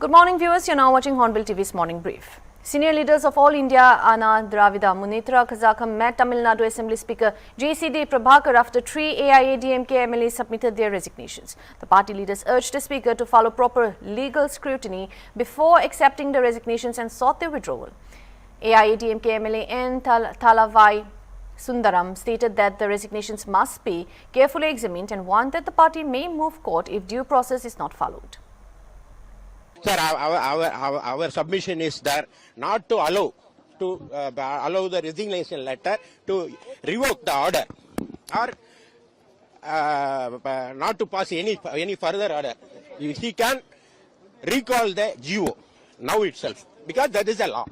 Good morning, viewers. You're now watching Hornbill TV's Morning Brief. Senior leaders of All India Anna Dravida Munnetra Kazhagam met Tamil Nadu Assembly Speaker JCD Prabhakar after 3 AIADMK MLAs submitted their resignations. The party leaders urged the Speaker to follow proper legal scrutiny before accepting the resignations and sought their withdrawal. AIADMK MLA N. Thalavai Sundaram stated that the resignations must be carefully examined and warned that the party may move court if due process is not followed. Sir, our submission is there not to allow the resignation letter to revoke the order or not to pass any further order. He can recall the GO now itself because that is a law.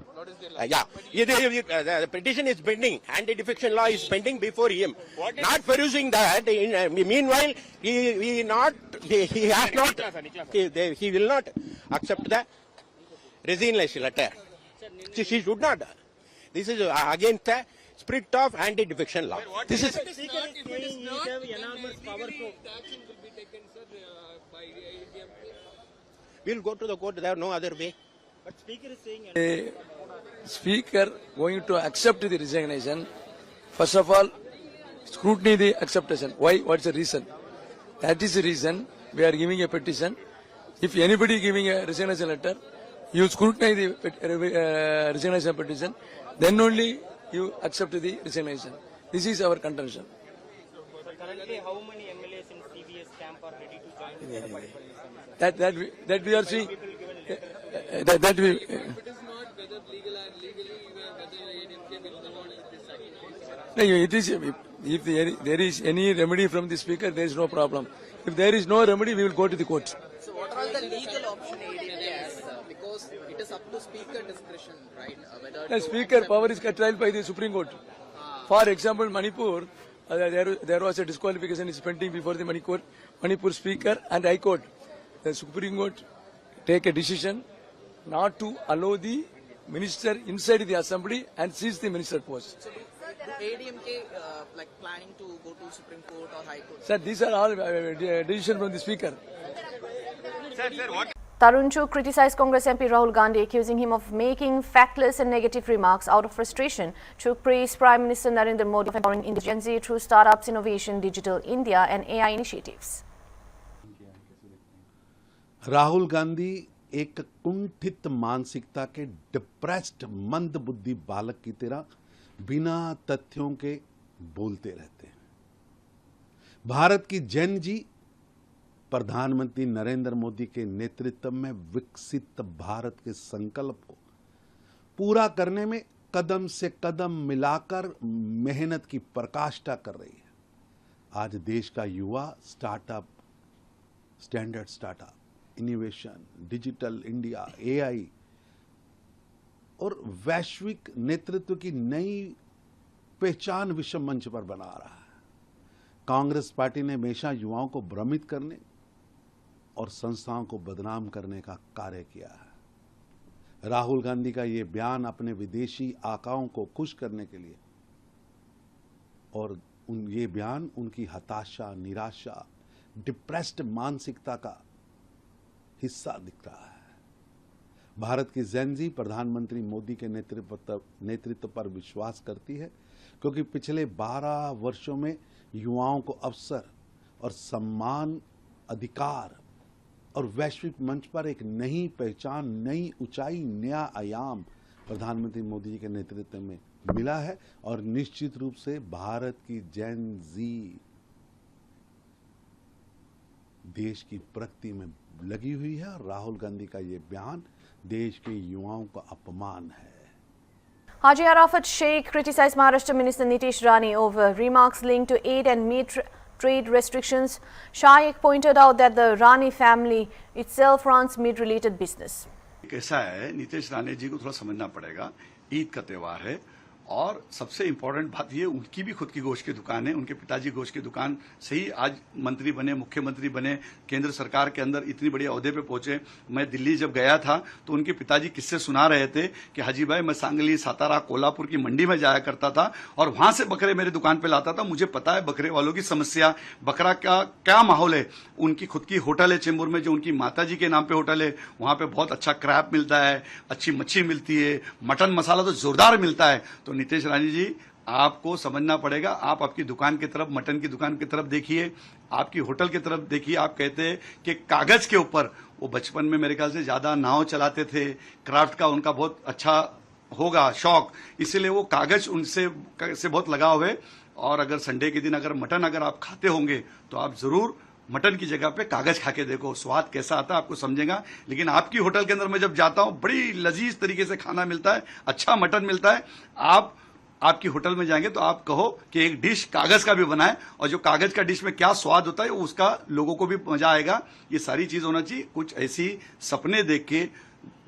The petition is pending. Anti-defection law is pending before him. Not perusing that. Meanwhile, he will not accept the resignation letter. She should not. This is against the spirit of anti-defection law. This is. We'll go to the court. There is no other way. But Speaker is saying. Speaker going to accept the resignation. First of all, scrutiny the acceptation. Why? What's the reason? That is the reason we are giving a petition. If anybody giving a resignation letter, you scrutinize the resignation petition, then only you accept the resignation. This is our contention. So currently, how many MLAs in CBS camp are ready to join? That we are seeing. That we. It is, if there is any remedy from the Speaker, there is no problem. If there is no remedy, we will go to the court. So what are the legal options ADMK has? Because it is up to Speaker discretion, right? The Speaker power is curtailed by the Supreme Court. For example, Manipur, there was a disqualification is pending before the Manipur Speaker and High Court. The Supreme Court take a decision not to allow the minister inside the assembly and seize the minister post. So ADMK planning to go to Supreme Court or High Court? Sir, these are all decisions from the Speaker. Tarun Chugh criticized Congress MP Rahul Gandhi, accusing him of making factless and negative remarks out of frustration. Chugh praised Prime Minister Narendra Modi for empowering India's Gen Z through startups, innovation, digital India and AI initiatives. Rahul Gandhi एक कुंठित मानसिकता के depressed मंद बुद्धि बालक की तरह बिना तथ्यों के बोलते रहते हैं। भारत की जेन जी प्रधानमंत्री नरेंद्र मोदी के नेतृत्व में विकसित भारत के संकल्प को पूरा करने में कदम से कदम मिलाकर मेहनत की पराकाष्ठा कर रही है। आज देश का युवा startup, standard startup, innovation, digital India, AI और वैश्विक नेतृत्व की नई पहचान विश्व मंच पर बना रहा है। कांग्रेस पार्टी ने हमेशा युवाओं को भ्रमित करने और संस्थाओं को बदनाम करने का कार्य किया है। राहुल गांधी का ये बयान अपने विदेशी आकाओं को खुश करने के लिए और ये बयान उनकी हताशा, निराशा, डिप्रेस्ड मानसिकता का हिस्सा दिख रहा है। भारत की जेन जी प्रधानमंत्री मोदी के नेतृत्व पर विश्वास करती है, क्योंकि पिछले 12 वर्षों में युवाओं को अवसर और सम्मान, अधिकार और वैश्विक मंच पर एक नई पहचान, नई ऊंचाई, नया आयाम प्रधानमंत्री मोदी जी के नेतृत्व में मिला है। और निश्चित रूप से भारत की जेन जी देश की प्रगति में लगी हुई है और राहुल गांधी का ये बयान देश के युवाओं का अपमान है। Haji Arafat Sheikh criticized Maharashtra Minister Nitish Rane over remarks linked to aid and meat trade restrictions. Shaikh pointed out that the Rane family itself runs meat-related business. कैसा है, नीतीश राणे जी को थोड़ा समझना पड़ेगा। ईद का त्योहार है और सबसे इम्पोर्टेंट बात ये, उनकी भी खुद की गोश्त की दुकान है, उनके पिताजी गोश्त की दुकान से ही आज मंत्री बने, मुख्यमंत्री बने, केंद्र सरकार के अंदर इतनी बड़ी ओहदे पे पहुंचे। मैं दिल्ली जब गया था तो उनके पिताजी किस्से सुना रहे थे कि हाजी भाई मैं सांगली, सातारा, कोल्हापुर की मंडी में जाया करता था और वहां से बकरे मेरी दुकान पे लाता था। मुझे पता है बकरे वालों की समस्या, बकरा का क्या माहौल है। उनकी खुद की होटल है चेंबूर में, जो उनकी माता जी के नाम पे होटल है, वहां पे बहुत अच्छा क्रैब मिलता है, अच्छी मच्छी मिलती है, मटन मसाला तो जोरदार मिलता है। तो नितेश राणे जी, आपको समझना पड़ेगा। आप आपकी दुकान की तरफ, मटन की दुकान की तरफ देखिए, आपकी होटल की तरफ देखिए। आप कहते हैं कि कागज के ऊपर, वो बचपन में मेरे ख्याल से ज्यादा नाव चलाते थे, क्राफ्ट का उनका बहुत अच्छा होगा शौक, इसीलिए वो कागज उनसे से बहुत लगाव है। और अगर संडे के दिन अगर मटन अगर आप खाते होंगे तो आप जरूर मटन की जगह पे कागज खा के देखो, स्वाद कैसा आता है आपको समझेगा। लेकिन आपकी होटल के अंदर मैं जब जाता हूं, बड़ी लजीज तरीके से खाना मिलता है, अच्छा मटन मिलता है। आपकी होटल में जाएंगे तो आप कहो कि एक डिश कागज का भी बनाए, और जो कागज का डिश में क्या स्वाद होता है उसका लोगों को भी मजा आएगा। ये सारी चीज होना चाहिए। कुछ ऐसी सपने देख के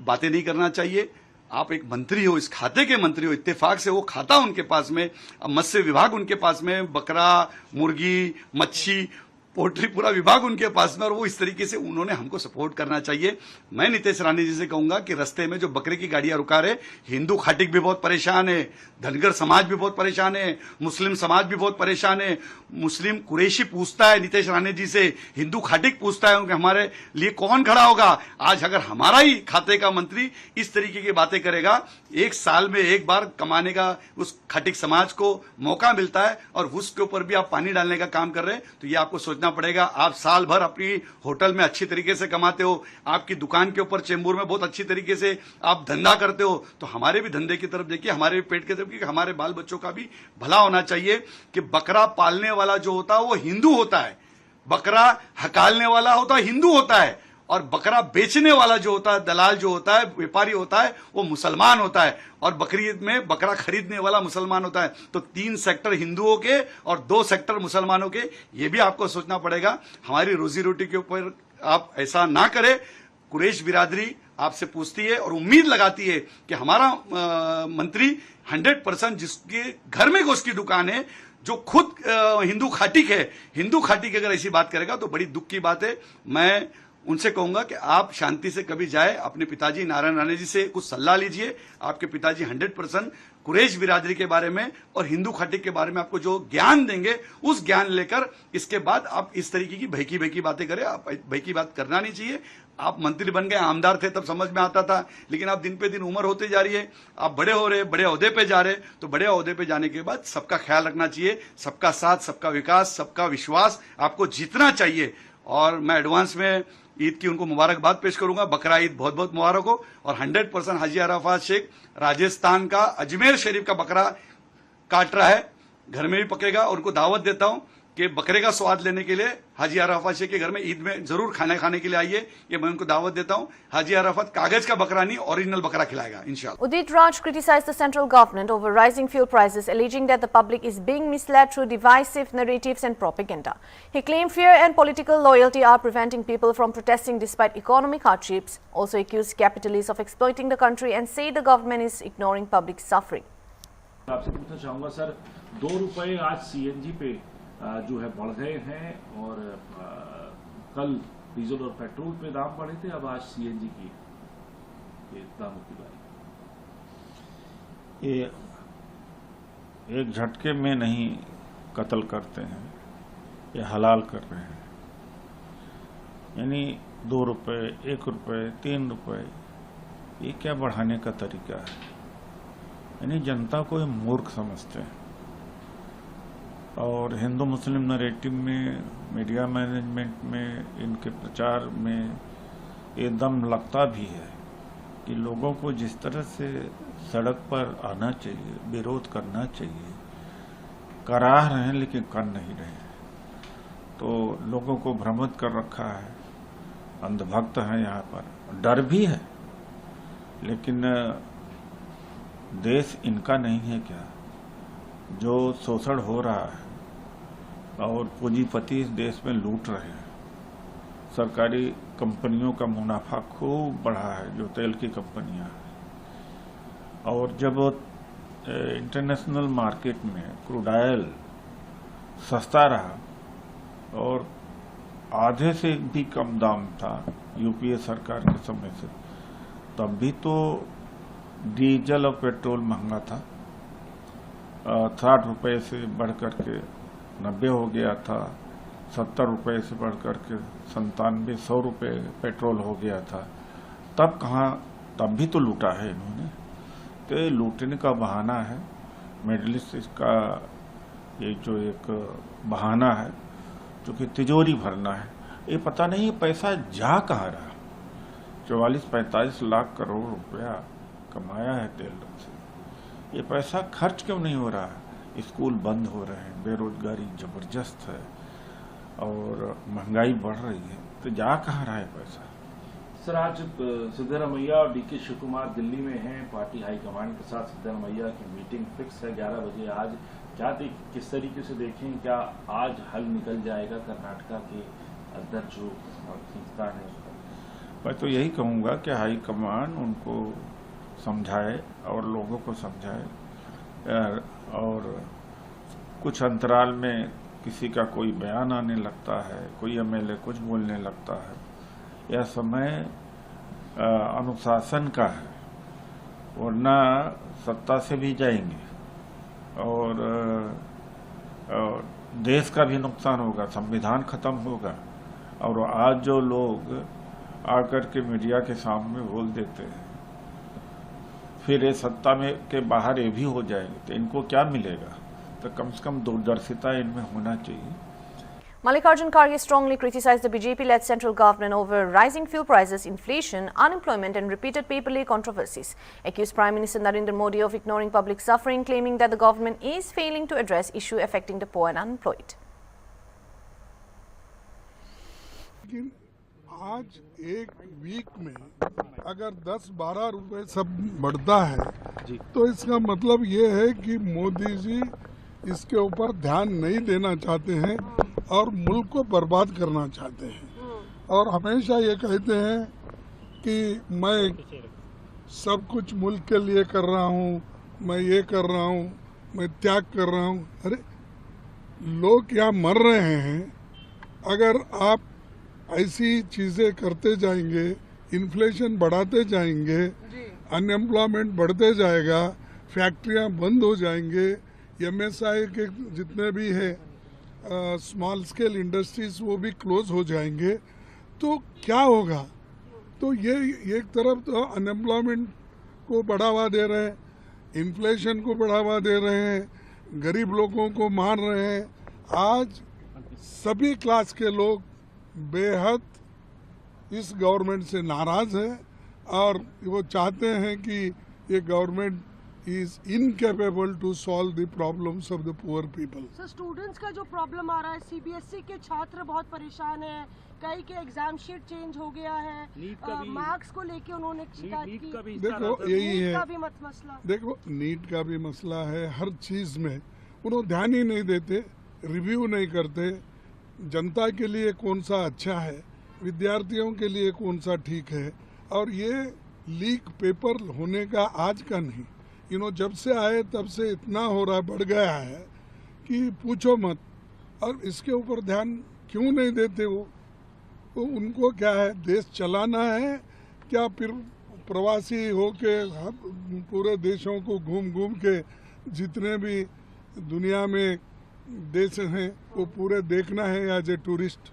बातें नहीं करना चाहिए। आप एक मंत्री हो, इस खाते के मंत्री हो, इत्तेफाक से वो खाता उनके पास में, मत्स्य विभाग उनके पास में, बकरा, मुर्गी, मच्छी, पोल्ट्री पूरा विभाग उनके पास में, और वो इस तरीके से उन्होंने हमको सपोर्ट करना चाहिए। मैं नितेश राणे जी से कहूंगा कि रास्ते में जो बकरे की गाड़ियां रुका रहे, हिंदू खाटिक भी बहुत परेशान है, धनगर समाज भी बहुत परेशान है, मुस्लिम समाज भी बहुत परेशान है। मुस्लिम कुरैशी पूछता है नितेश राणे जी से, हिंदू खाटिक पूछता है कि हमारे लिए कौन खड़ा होगा। आज अगर हमारा ही खाते का मंत्री इस तरीके की बातें करेगा, एक साल में एक बार कमाने का उस खाटिक समाज को मौका मिलता है और उसके ऊपर भी आप पानी डालने का काम कर रहे हैं, तो ये आपको सोचना पड़ेगा। आप साल भर अपनी होटल में अच्छी तरीके से कमाते हो, आपकी दुकान के ऊपर चेंबूर में बहुत अच्छी तरीके से आप धंधा करते हो, तो हमारे भी धंधे की तरफ देखिए, हमारे भी पेट की तरफ, कि हमारे बाल बच्चों का भी भला होना चाहिए। कि बकरा पालने वाला जो होता है वो हिंदू होता है, बकरा हकालने वाला होता है हिंदू होता है, और बकरा बेचने वाला जो होता है, दलाल जो होता है, व्यापारी होता है, वो मुसलमान होता है, और बकरीद में बकरा खरीदने वाला मुसलमान होता है। तो 3 सेक्टर हिंदुओं के और 2 सेक्टर मुसलमानों के, ये भी आपको सोचना पड़ेगा। हमारी रोजी रोटी के ऊपर आप ऐसा ना करें। कुरैश बिरादरी आपसे पूछती है और उम्मीद लगाती है कि हमारा मंत्री 100% जिसके घर में गोश्त की दुकान है, जो खुद हिंदू खाटिक है, हिंदू खाटिक अगर ऐसी बात करेगा तो बड़ी दुख की बात है। मैं उनसे कहूंगा कि आप शांति से कभी जाए, अपने पिताजी नारायण राणे जी से कुछ सलाह लीजिए। आपके पिताजी 100% कुरैश बिरादरी के बारे में और हिंदू खाटिक के बारे में आपको जो ज्ञान देंगे, उस ज्ञान लेकर इसके बाद आप इस तरीके की भैकी बातें करें। आप भैकी बात करना नहीं चाहिए। आप मंत्री बन गए, आमदार थे तब समझ में आता था, लेकिन आप दिन पे दिन उम्र होते जा रही है, आप बड़े हो रहे, बड़े ओहदे पे जा रहे, तो बड़े ओहदे पे जाने के बाद सबका ख्याल रखना चाहिए। सबका साथ, सबका विकास, सबका विश्वास आपको जीतना चाहिए। और मैं एडवांस में ईद की उनको मुबारकबाद पेश करूंगा। बकरा ईद बहुत बहुत मुबारक हो। और 100% हाजी अराफात शेख राजस्थान का अजमेर शरीफ का बकरा काट रहा है, घर में भी पकेगा। और उनको दावत देता हूं कि बकरे का स्वाद लेने के लिए हाजी अराफात शेख के घर में ईद में जरूर खाना खाने के लिए आइए। ये मैं उनको दावत देता हूं। हाजी अराफात कागज का बकरा नहीं, ओरिजिनल बकरा खिलाएगा इंशाल्लाह। Udit Raj criticized the central government over rising fuel prices, alleging that the public is being misled through divisive narratives and propaganda. He claimed fear and political loyalty are preventing people from protesting despite economic hardships. Also accused capitalists of exploiting the country and say the government is ignoring public suffering. आपसे पूछना चाहूंगा sir, 2 रुपए आज CNG पे जो है बढ़ गए हैं, और कल डीजल और पेट्रोल पे दाम बढ़े थे, अब आज सीएनजी की दामों की बात। ये एक झटके में नहीं कत्ल करते हैं, ये हलाल कर रहे हैं। यानी 2 रुपए, 1 रुपए, 3 रुपए, ये क्या बढ़ाने का तरीका है? यानी जनता को ये मूर्ख समझते हैं। और हिंदू मुस्लिम नरेटिव में, मीडिया मैनेजमेंट में, इनके प्रचार में ये दम लगता भी है कि लोगों को जिस तरह से सड़क पर आना चाहिए, विरोध करना चाहिए, करा रहे हैं लेकिन कर नहीं रहे हैं। तो लोगों को भ्रमित कर रखा है, अंधभक्त है यहाँ पर, डर भी है। लेकिन देश इनका नहीं है क्या? जो शोषण हो रहा है और पूंजीपति इस देश में लूट रहे हैं, सरकारी कंपनियों का मुनाफा खूब बढ़ा है, जो तेल की कंपनियां हैं। और जब इंटरनेशनल मार्केट में क्रूड ऑयल सस्ता रहा और आधे से भी कम दाम था यूपीए सरकार के समय से, तब भी तो डीजल और पेट्रोल महंगा था। 60 रुपए से बढ़कर के 90 हो गया था, 70 रुपए से बढ़कर के 97, 100 रुपए पेट्रोल हो गया था। तब कहाँ, तब भी तो लूटा है इन्होंने। तो ये लूटने का बहाना है, मिडिल ईस्ट का ये जो एक बहाना है, जो कि तिजोरी भरना है। ये पता नहीं ये पैसा जा कहाँ रहा। 44-45 लाख करोड़ रुपया कमाया है तेल से, ये पैसा खर्च क्यों नहीं हो रहा है? स्कूल बंद हो रहे हैं, बेरोजगारी जबरदस्त है और महंगाई बढ़ रही है, तो जा कहाँ रहा है पैसा? सर, आज सिद्धरामैया और डीके शिव कुमार दिल्ली में हैं, पार्टी हाईकमान के साथ सिद्धरामैया की मीटिंग फिक्स है 11 बजे आज। किस तरीके से देखें, क्या आज हल निकल जाएगा कर्नाटका के अध्यक्ष जो खींचतान है उसका? मैं तो यही कहूँगा कि हाईकमान उनको समझाए और लोगों को समझाए, और कुछ अंतराल में किसी का कोई बयान आने लगता है, कोई एमएलए कुछ बोलने लगता है, यह समय अनुशासन का है, वरना सत्ता से भी जाएंगे और देश का भी नुकसान होगा, संविधान खत्म होगा। और आज जो लोग आकर के मीडिया के सामने बोल देते हैं, फिर ये सत्ता में के बाहर ये भी हो जाएंगे, तो इनको क्या मिलेगा? तो कम से कम दूरदर्शिता इनमें होना चाहिए। Mallikarjun Kharge strongly criticized the BJP-led central government over rising fuel prices, inflation, unemployment and repeated paper lay controversies. Accused Prime Minister Narendra Modi of ignoring public suffering, claiming that the government is failing to address issue affecting the poor and unemployed. लेकिन आज एक week में अगर 10-12 रुपए सब बढ़ता है तो इसका मतलब ये है कि मोदी जी इसके ऊपर ध्यान नहीं देना चाहते हैं और मुल्क को बर्बाद करना चाहते हैं। और हमेशा ये कहते हैं कि मैं सब कुछ मुल्क के लिए कर रहा हूँ, मैं ये कर रहा हूँ, मैं त्याग कर रहा हूँ। अरे लोग यहाँ मर रहे हैं, अगर आप ऐसी चीजें करते जाएंगे, इन्फ्लेशन बढ़ाते जाएंगे, अनएम्प्लॉयमेंट बढ़ते जाएगा, फैक्ट्रियां बंद हो जाएंगे, एमएसआई के जितने भी है स्मॉल स्केल इंडस्ट्रीज वो भी क्लोज हो जाएंगे, तो क्या होगा? तो ये एक तरफ तो अनएम्प्लॉयमेंट को बढ़ावा दे रहे हैं, इन्फ्लेशन को बढ़ावा दे रहे हैं, गरीब लोगों को मार रहे हैं। आज सभी क्लास के लोग बेहद इस गवर्नमेंट से नाराज है और वो चाहते हैं कि ये government is incapable to solve the problems of the poor people. Sir, students का जो प्रॉब्लम आ रहा है, सीबीएसई के छात्र बहुत परेशान हैं, कई के एग्जाम शीट चेंज हो गया है, मार्क्स को लेके उन्होंने शिकायत की। देखो यही है, का भी मसला, देखो नीट का भी मसला है, हर चीज में उन्होंने ध्यान ही नहीं देते, रिव्यू नहीं करते, जनता के लिए कौन सा अच्छा है, विद्यार्थियों के लिए कौन सा ठीक है। और ये लीक पेपर होने का आज का नहीं, जब से आए तब से इतना हो रहा, बढ़ गया है कि पूछो मत। और इसके ऊपर ध्यान क्यों नहीं देते वो? तो उनको क्या है, देश चलाना है क्या? फिर प्रवासी होके पूरे देशों को घूम घूम के जितने भी दुनिया में देश हैं वो पूरे देखना है एज ए टूरिस्ट?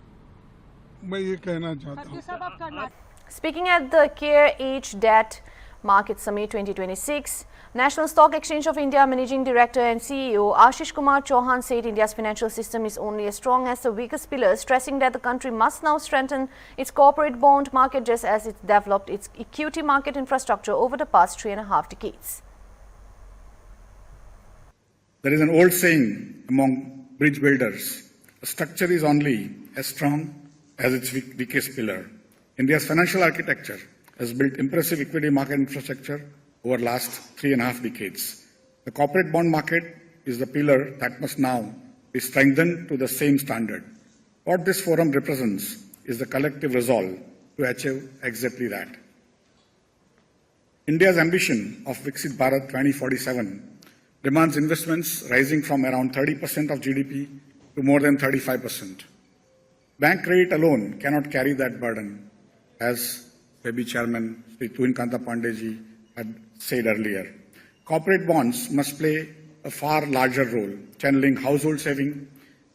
मैं ये कहना चाहता हूँ। Speaking at the CARE Age Debt Market Summit 2026, National Stock Exchange of India Managing Director and CEO Ashish Kumar Chauhan said India's financial system is only as strong as the weakest pillars, stressing that the country must now strengthen its corporate bond market just as it's developed its equity market infrastructure over the past 3.5 decades. There is an old saying among bridge builders, a structure is only as strong as its weakest pillar. India's financial architecture has built impressive equity market infrastructure over the last 3.5 decades. The corporate bond market is the pillar that must now be strengthened to the same standard. What this forum represents is the collective resolve to achieve exactly that. India's ambition of Viksit Bharat 2047 demands investments rising from around 30% of GDP to more than 35%. Bank credit alone cannot carry that burden, as SEBI Chairman Sri Tuinkanta Pandeyji had said earlier. Corporate bonds must play a far larger role, channeling household saving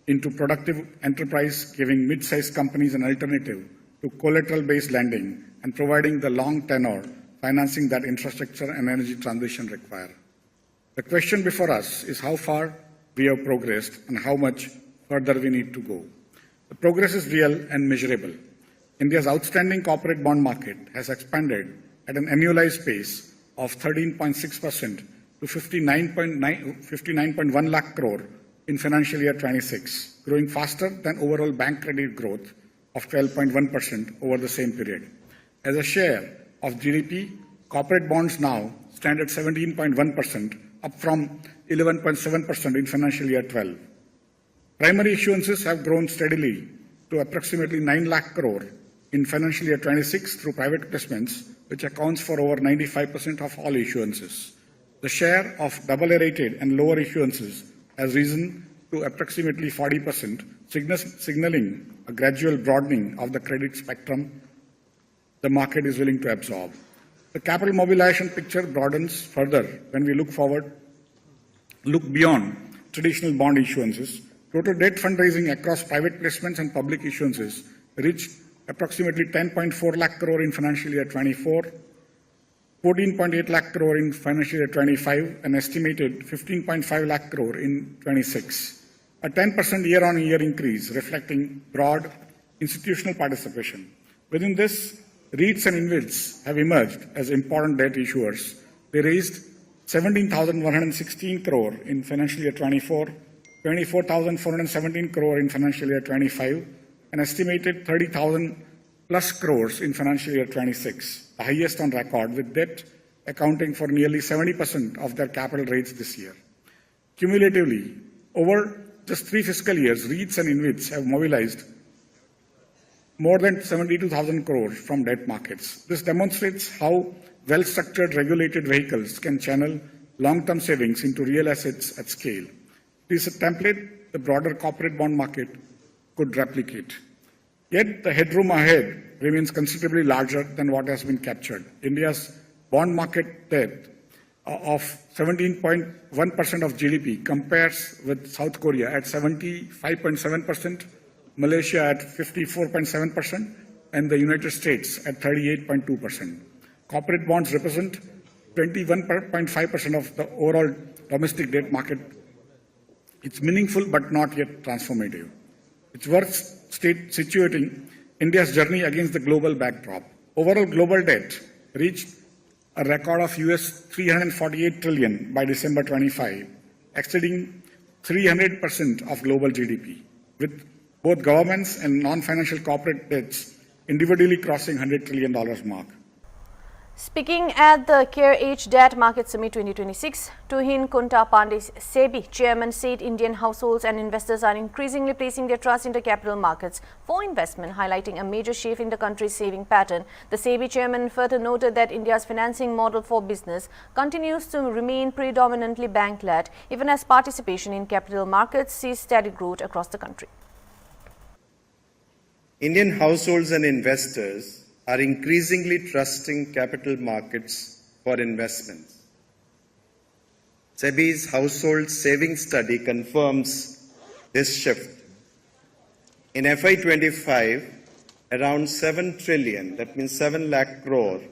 into productive enterprise, giving mid-sized companies an alternative to collateral-based lending and providing the long tenor financing that infrastructure and energy transition require. The question before us is how far we have progressed and how much further we need to go. The progress is real and measurable. India's outstanding corporate bond market has expanded at an annualized pace of 13.6% to 59.1 lakh crore in financial year 26, growing faster than overall bank credit growth of 12.1% over the same period. As a share of GDP, corporate bonds now stand at 17.1%, up from 11.7% in financial year 12. Primary issuances have grown steadily to approximately 9 lakh crore in financial year 26 through private placements, which accounts for over 95% of all issuances. The share of AA rated and lower issuances has risen to approximately 40%, signaling a gradual broadening of the credit spectrum the market is willing to absorb. The capital mobilization picture broadens further when we look beyond traditional bond issuances. Total debt fundraising across private placements and public issuances reached approximately 10.4 lakh crore in financial year 24, 14.8 lakh crore in financial year 25, and estimated 15.5 lakh crore in 26. A 10% year-on-year increase reflecting broad institutional participation. Within this, REITs and InvITs have emerged as important debt issuers. They raised 17,116 crore in financial year 24, 24,417 crore in financial year 25, an estimated 30,000 plus crores in financial year 26, the highest on record, with debt accounting for nearly 70% of their capital raised this year. Cumulatively, over just 3 fiscal years, REITs and InvITs have mobilized more than 72,000 crores from debt markets. This demonstrates how well-structured regulated vehicles can channel long-term savings into real assets at scale. This is a template the broader corporate bond market could replicate. Yet the headroom ahead remains considerably larger than what has been captured. India's bond market debt of 17.1% of GDP compares with South Korea at 75.7%, Malaysia at 54.7%, and the United States at 38.2%. Corporate bonds represent 21.5% of the overall domestic debt market. It's meaningful but not yet transformative. It's worth situating India's journey against the global backdrop. Overall global debt reached a record of $348 trillion by December 25, exceeding 300% of global GDP, with both governments and non-financial corporate debts individually crossing $100 trillion mark. Speaking at the CARE Age Debt Market Summit 2026, Tuinkanta Pandey, SEBI chairman, said Indian households and investors are increasingly placing their trust in the capital markets for investment, highlighting a major shift in the country's saving pattern. The SEBI chairman further noted that India's financing model for business continues to remain predominantly bank-led, even as participation in capital markets sees steady growth across the country. Indian households and investors are increasingly trusting capital markets for investments. SEBI's household savings study confirms this shift. In FY25, around 7 trillion, that means 7 lakh crore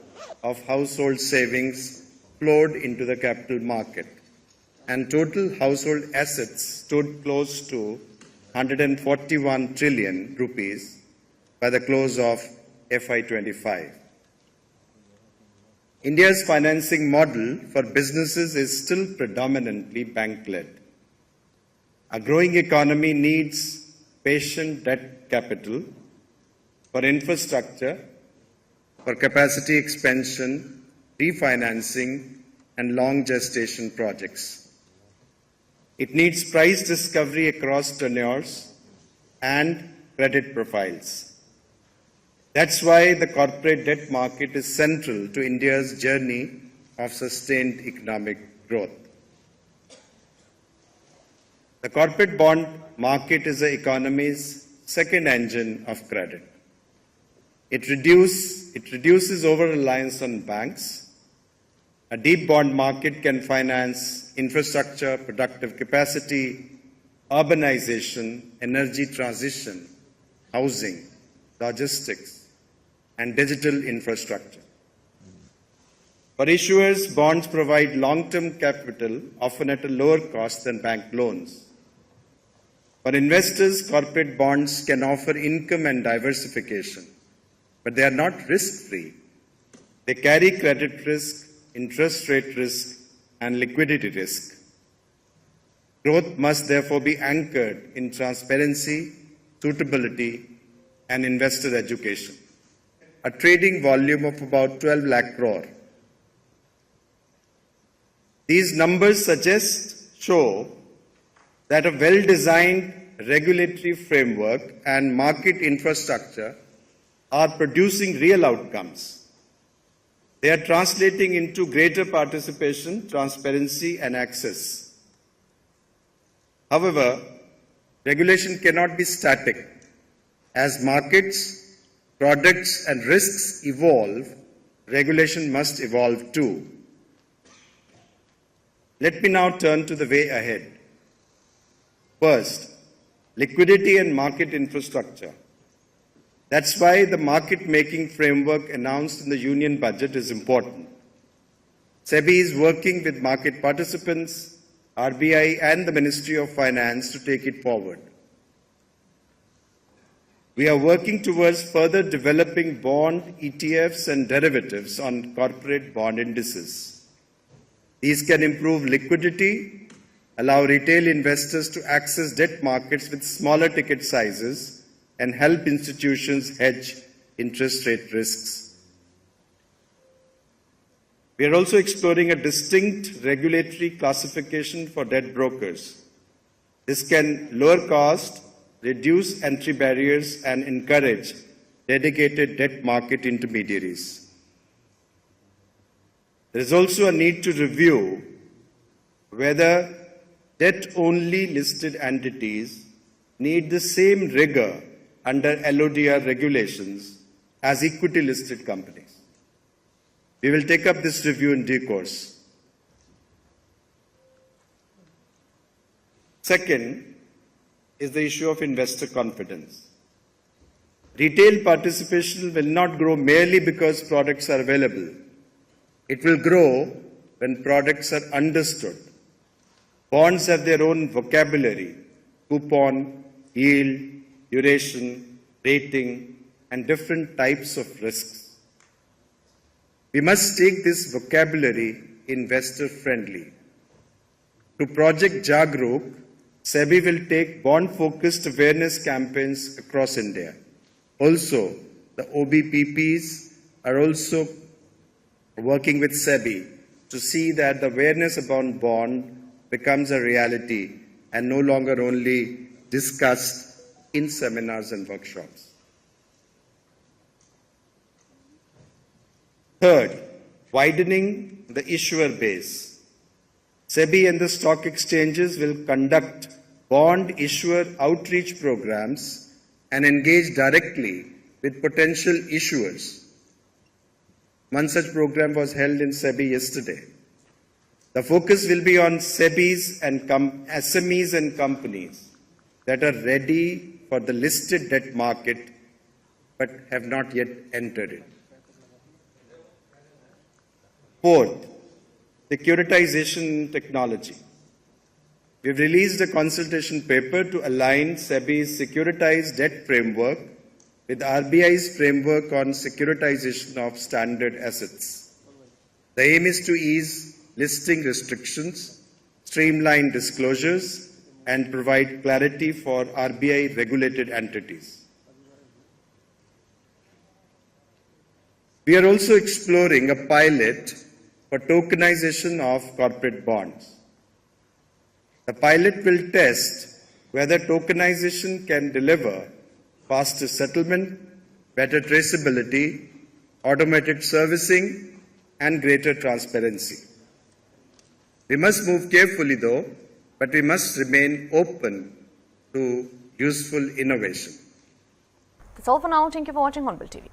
of household savings flowed into the capital market, and total household assets stood close to 141 trillion rupees by the close of FY25. India's financing model for businesses is still predominantly bank-led. A growing economy needs patient debt capital for infrastructure, for capacity expansion, refinancing, and long gestation projects. It needs price discovery across tenures and credit profiles. That's why the corporate debt market is central to India's journey of sustained economic growth. The corporate bond market is the economy's second engine of credit. It reduces over-reliance on banks. A deep bond market can finance infrastructure, productive capacity, urbanization, energy transition, housing, logistics, and digital infrastructure. For issuers, bonds provide long-term capital, often at a lower cost than bank loans. For investors, corporate bonds can offer income and diversification, but they are not risk-free. They carry credit risk, interest rate risk, and liquidity risk. Growth must therefore be anchored in transparency, suitability, and investor education. A trading volume of about 12 lakh crore. These numbers show that a well-designed regulatory framework and market infrastructure are producing real outcomes. They are translating into greater participation, transparency, and access. However, regulation cannot be static. As markets, products, and risks evolve, regulation must evolve too. Let me now turn to the way ahead. First, liquidity and market infrastructure. That's why the market-making framework announced in the Union Budget is important. SEBI is working with market participants, RBI, and the Ministry of Finance to take it forward. We are working towards further developing bond, ETFs, and derivatives on corporate bond indices. These can improve liquidity, allow retail investors to access debt markets with smaller ticket sizes, and help institutions hedge interest rate risks. We are also exploring a distinct regulatory classification for debt brokers. This can lower cost, reduce entry barriers, and encourage dedicated debt market intermediaries. There is also a need to review whether debt-only listed entities need the same rigor under LODR regulations as equity-listed companies. We will take up this review in due course. Second is the issue of investor confidence. Retail participation will not grow merely because products are available. It will grow when products are understood. Bonds have their own vocabulary: coupon, yield, duration, rating, and different types of risks. We must take this vocabulary investor-friendly. To Project Jagruk, SEBI will take bond-focused awareness campaigns across India. Also, the OBPPs are also working with SEBI to see that the awareness about bond becomes a reality and no longer only discussed in seminars and workshops. Third, widening the issuer base. SEBI and the stock exchanges will conduct bond issuer outreach programs and engage directly with potential issuers. One such program was held in SEBI yesterday. The focus will be on SEBIs and SMEs and companies that are ready for the listed debt market but have not yet entered it. Fourth, securitization technology. We have released a consultation paper to align SEBI's securitized debt framework with RBI's framework on securitization of standard assets. The aim is to ease listing restrictions, streamline disclosures, and provide clarity for RBI-regulated entities. We are also exploring a pilot for tokenization of corporate bonds. The pilot will test whether tokenization can deliver faster settlement, better traceability, automated servicing, and greater transparency. We must move carefully, though, but we must remain open to useful innovation. That's all for now. Thank you for watching Hornbill TV.